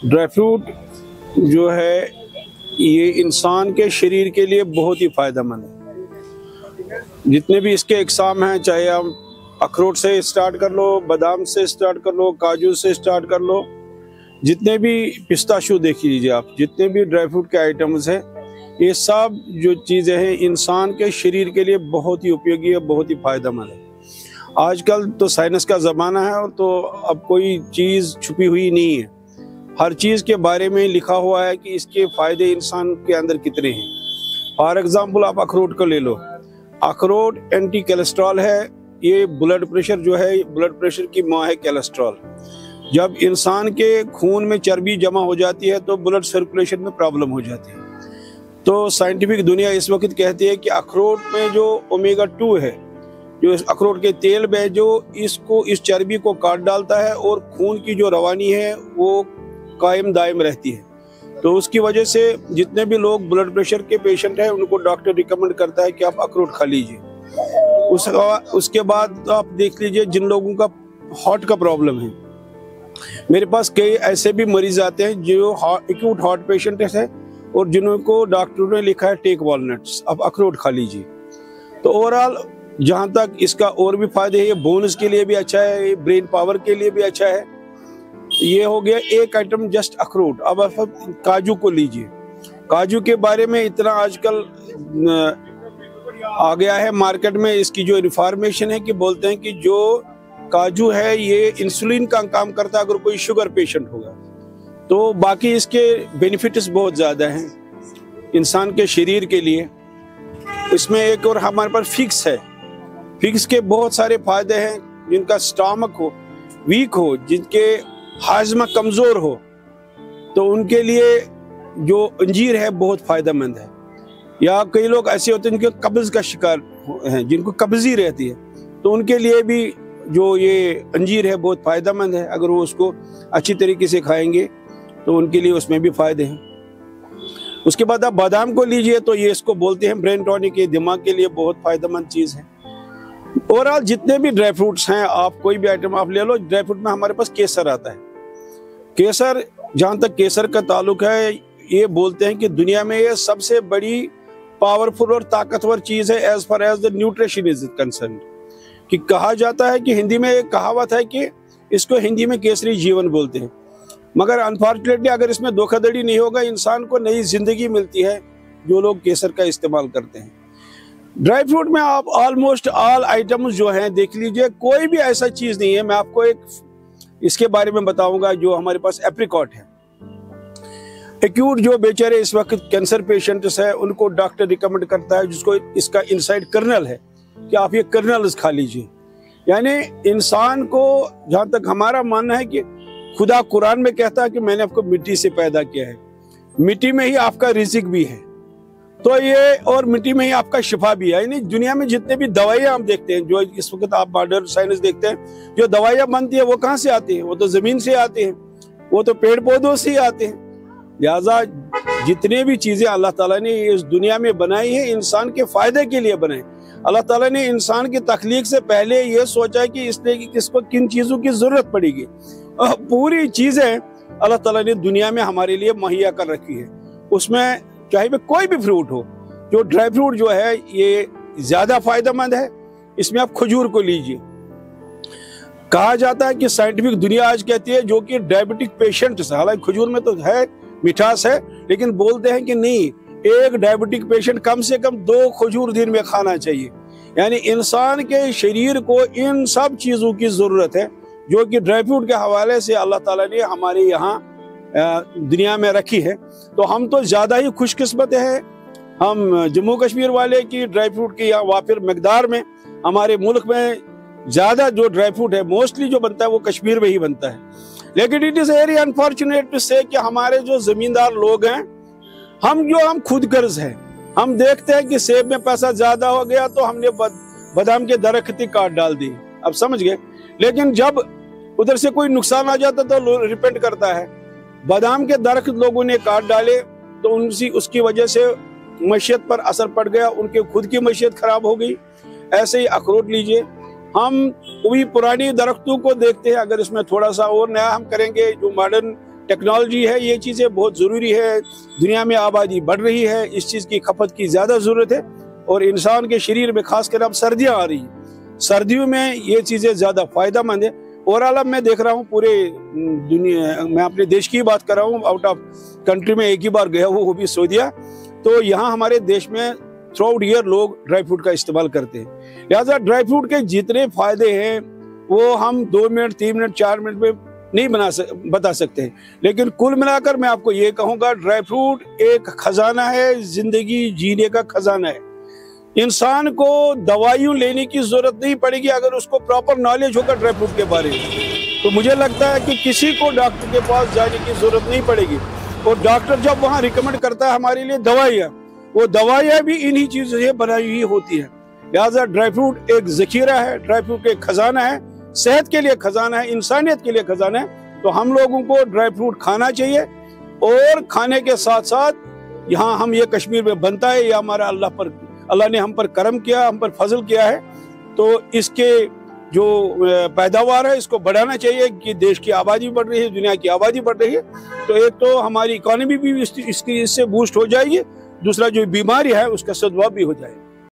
Dry fruit जो है ये इंसान के शरीर के लिए बहुत ही फ़ायदेमंद है। जितने भी इसके इकसाम हैं, चाहे आप अखरोट से स्टार्ट कर लो, बादाम से स्टार्ट कर लो, काजू से स्टार्ट कर लो, जितने भी पिस्ताशू देख लीजिए आप, जितने भी ड्राई फ्रूट के आइटम्स हैं, ये सब जो चीज़ें हैं इंसान के शरीर के लिए बहुत ही उपयोगी है, बहुत ही फ़ायदेमंद है। आजकल तो साइंस का ज़माना है और तो अब कोई चीज़ छुपी हुई नहीं है, हर चीज़ के बारे में लिखा हुआ है कि इसके फ़ायदे इंसान के अंदर कितने हैं। फॉर एग्ज़ाम्पल आप अखरोट को ले लो, अखरोट एंटी कोलेस्ट्रॉल है, ये ब्लड प्रेशर जो है, ब्लड प्रेशर की माँ है कोलेस्ट्रॉल। जब इंसान के खून में चर्बी जमा हो जाती है तो ब्लड सर्कुलेशन में प्रॉब्लम हो जाती है। तो साइंटिफिक दुनिया इस वक्त कहती है कि अखरोट में जो ओमेगा 2 है, जो इस अखरोट के तेल में, जो इस चर्बी को काट डालता है और खून की जो रवानी है वो कायम दायम रहती है। तो उसकी वजह से जितने भी लोग ब्लड प्रेशर के पेशेंट हैं उनको डॉक्टर रिकमेंड करता है कि आप अखरोट खा लीजिए। उसके बाद आप देख लीजिए जिन लोगों का हार्ट का प्रॉब्लम है, मेरे पास कई ऐसे भी मरीज आते हैं जो एक्यूट हार्ट पेशेंट है और जिनको डॉक्टर ने लिखा है टेक वॉलनट्स, आप अखरोट खा लीजिए। तो ओवरऑल जहाँ तक इसका और भी फायदे हैं, ये बोन्स के लिए भी अच्छा है, ये ब्रेन पावर के लिए भी अच्छा है। ये हो गया एक आइटम जस्ट अखरोट। अब आप काजू को लीजिए, काजू के बारे में इतना आजकल आ गया है मार्केट में, इसकी जो इन्फॉर्मेशन है कि बोलते हैं कि जो काजू है ये इंसुलिन का काम करता है अगर कोई शुगर पेशेंट होगा। तो बाकी इसके बेनिफिट्स बहुत ज़्यादा हैं इंसान के शरीर के लिए। इसमें एक और हमारे पास फिग्स है, फिग्स के बहुत सारे फायदे हैं। जिनका स्टमक हो, वीक हो, जिनके हाजमा कमज़ोर हो, तो उनके लिए जो अंजीर है बहुत फ़ायदेमंद है। या कई लोग ऐसे होते हैं जिनके कब्ज़ का शिकार हैं, जिनको कब्ज़ी रहती है, तो उनके लिए भी जो ये अंजीर है बहुत फ़ायदेमंद है। अगर वो उसको अच्छी तरीके से खाएंगे तो उनके लिए उसमें भी फ़ायदे हैं। उसके बाद आप बादाम को लीजिए, तो ये इसको बोलते हैं ब्रेन टॉनिक, के दिमाग के लिए बहुत फ़ायदेमंद चीज़ है। ओवरऑल जितने भी ड्राई फ्रूट्स हैं, आप कोई भी आइटम आप ले लो, ड्राई फ्रूट में हमारे पास केसर आता है। केसर, जहाँ तक केसर का ताल्लुक है, ये बोलते हैं कि दुनिया में ये सबसे बड़ी पावरफुल और ताकतवर चीज़ है as far as the nutrition is concern. कि कहा जाता है कि हिंदी में एक कहावत है कि इसको हिंदी में केसरी जीवन बोलते हैं, मगर अनफॉर्चुनेटली अगर इसमें धोखाधड़ी नहीं होगा, इंसान को नई जिंदगी मिलती है जो लोग केसर का इस्तेमाल करते हैं। ड्राई फ्रूट में आप ऑलमोस्ट ऑल आइटम्स जो हैं देख लीजिए, कोई भी ऐसा चीज़ नहीं है। मैं आपको एक इसके बारे में बताऊंगा। जो हमारे पास एप्रिकॉट है, एक्यूट जो बेचारे इस वक्त कैंसर पेशेंट्स है, उनको डॉक्टर रिकमेंड करता है, जिसको इसका इनसाइड कर्नल है कि आप ये कर्नल्स खा लीजिए। यानी इंसान को, जहाँ तक हमारा मानना है कि खुदा कुरान में कहता है कि मैंने आपको मिट्टी से पैदा किया है, मिट्टी में ही आपका रिज़्क भी है, तो ये और मिट्टी में ही आपका शिफा भी है। यानी दुनिया में जितने भी दवाइयाँ हम देखते हैं, जो इस वक्त आप मॉडर्न साइंस देखते हैं, जो दवाइयाँ बनती है वो कहाँ से आती हैं? वो तो जमीन से आती हैं, वो तो पेड़ पौधों से आते हैं। लिहाजा जितने भी चीजें अल्लाह ताला ने इस दुनिया में बनाई है, इंसान के फायदे के लिए बनाई। अल्लाह ताला ने इंसान की तख्लीक से पहले ये सोचा कि इसने किसको किन चीजों की जरूरत पड़ेगी, पूरी चीजें अल्लाह ताला ने दुनिया में हमारे लिए मुहैया कर रखी है। उसमें चाहे वह कोई भी फ्रूट हो, जो ड्राई फ्रूट जो है ये ज्यादा फायदेमंद है। इसमें आप खजूर को लीजिए, कहा जाता है कि साइंटिफिक दुनिया आज कहती है जो कि डायबिटिक पेशेंट्स, हालांकि खजूर में तो है मिठास है, लेकिन बोलते हैं कि नहीं, एक डायबिटिक पेशेंट कम से कम 2 खजूर दिन में खाना चाहिए। यानी इंसान के शरीर को इन सब चीज़ों की ज़रूरत है जो कि ड्राई फ्रूट के हवाले से अल्लाह ताला ने हमारे यहाँ दुनिया में रखी है। तो हम तो ज़्यादा ही खुशकिस्मत हैं, हम जम्मू कश्मीर वाले की ड्राई फ्रूट की यहाँ वाफिर मकदार में, हमारे मुल्क में ज़्यादा जो ड्राई फ्रूट है मोस्टली जो बनता है वो कश्मीर में ही बनता है। लेकिन it is very unfortunate to say कि हमारे जो जमींदार लोग हैं, हम खुद कर्ज हैं। हम देखते हैं कि सेब में पैसा ज्यादा हो गया तो हमने बादाम के दरख्त काट डाल दी, अब समझ गए। लेकिन जब उधर से कोई नुकसान आ जाता तो रिपेंट करता है। बादाम के दरख्त लोगों ने काट डाले तो उसकी वजह से मईशत पर असर पड़ गया, उनके खुद की मईशत खराब हो गई। ऐसे ही अखरोट लीजिए, हम वही पुरानी दरख्तों को देखते हैं, अगर इसमें थोड़ा सा और नया हम करेंगे, जो मॉडर्न टेक्नोलॉजी है, ये चीज़ें बहुत ज़रूरी है। दुनिया में आबादी बढ़ रही है, इस चीज़ की खपत की ज़्यादा ज़रूरत है और इंसान के शरीर में खासकर अब सर्दियाँ आ रही हैं, सर्दियों में ये चीज़ें ज़्यादा फ़ायदेमंद है। ओवरऑल अब मैं देख रहा हूँ पूरे दुनिया, मैं अपने देश की बात कर रहा हूँ, आउट ऑफ कंट्री में एक ही बार गया वो भी सऊदीया। तो यहाँ हमारे देश में थ्रू आउट ईयर लोग ड्राई फ्रूट का इस्तेमाल करते हैं। लिहाजा ड्राई फ्रूट के जितने फायदे हैं वो हम 2 मिनट 3 मिनट 4 मिनट में नहीं बता सकते हैं, लेकिन कुल मिलाकर मैं आपको ये कहूँगा, ड्राई फ्रूट एक खजाना है, जिंदगी जीने का खजाना है। इंसान को दवाइयों लेने की जरूरत नहीं पड़ेगी अगर उसको प्रॉपर नॉलेज होगा ड्राई फ्रूट के बारे में। तो मुझे लगता है कि किसी को डॉक्टर के पास जाने की जरूरत नहीं पड़ेगी। और डॉक्टर जब वहाँ रिकमेंड करता है हमारे लिए दवाइयाँ, वो दवाइयाँ भी इन्हीं चीजों से बनाई हुई होती है। लिहाजा ड्राई फ्रूट एक जखीरा है, ड्राई फ्रूट एक खजाना है, सेहत के लिए खजाना है, इंसानियत के लिए खजाना है। तो हम लोगों को ड्राई फ्रूट खाना चाहिए और खाने के साथ साथ यहाँ हम ये कश्मीर में बनता है, ये हमारा अल्लाह ने हम पर करम किया, हम पर फजल किया है। तो इसके जो पैदावार है इसको बढ़ाना चाहिए कि देश की आबादी बढ़ रही है, दुनिया की आबादी बढ़ रही है। तो एक तो हमारी इकोनॉमी भी इससे बूस्ट हो जाएगी, दूसरा जो बीमारी है उसका सद्भाव भी हो जाएगा।